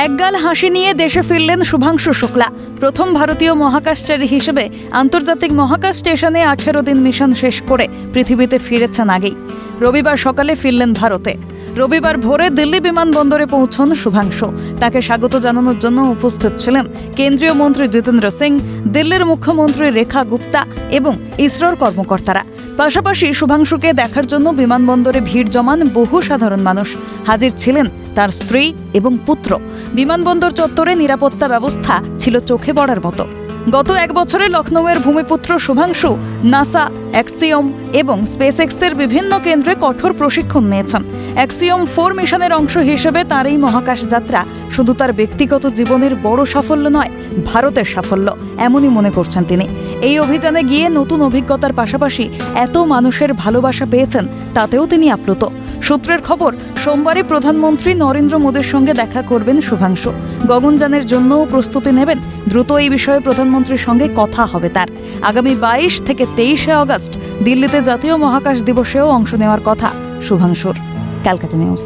একগাল হাসি নিয়ে দেশে ফিরলেন শুভাংশু শুক্লা। প্রথম ভারতীয় মহাকাশচারী হিসেবে আন্তর্জাতিক মহাকাশ স্টেশনে 18 দিন মিশন শেষ করে পৃথিবীতে ফিরেছেন আগেই। রবিবার সকালে ফিরলেন ভারতে। রবিবার ভোরে দিল্লি বিমানবন্দরে পৌঁছন শুভাংশু। তাকে স্বাগত জানানোর জন্য উপস্থিত ছিলেন কেন্দ্রীয় মন্ত্রী জিতেন্দ্র সিং, দিল্লির মুখ্যমন্ত্রী রেখা গুপ্তা এবং ইসরোর কর্মকর্তারা। পাশাপাশি শুভাংশুকে দেখার জন্য বিমানবন্দরে ভিড় জমান বহু সাধারণ মানুষ। হাজির ছিলেন তার স্ত্রী এবং পুত্র। বিমানবন্দর চত্বরে নিরাপত্তা ব্যবস্থা ছিল চোখে পড়ার মতো। গত 1 বছরে লখনৌয়ের ভূমিপুত্র শুভাংশু নাসা, অ্যাক্সিওম এবং স্পেসএক্সের বিভিন্ন কেন্দ্রে কঠোর প্রশিক্ষণ নিয়েছেন। অ্যাক্সিওম 4 মিশনের অংশ হিসেবে তার এই মহাকাশ যাত্রা শুধু তার ব্যক্তিগত জীবনের বড় সাফল্য নয়, ভারতের সাফল্য এমনই মনে করছেন তিনি। এই অভিযানে গিয়ে নতুন অভিজ্ঞতার পাশাপাশি এত মানুষের ভালোবাসা পেয়েছেন, তাতেও তিনি আপ্লুত। সূত্রের খবর, সোমবারই প্রধানমন্ত্রী নরেন্দ্র মোদীর সঙ্গে দেখা করবেন শুভাংশু। গগনযানের জন্যও প্রস্তুতি নেবেন। দ্রুত এই বিষয়ে প্রধানমন্ত্রীর সঙ্গে কথা হবে তার। আগামী 22 থেকে 23 আগস্ট দিল্লিতে জাতীয় মহাকাশ দিবসেও অংশ নেওয়ার কথা শুভাংশুর। ক্যালকাটা নিউজ।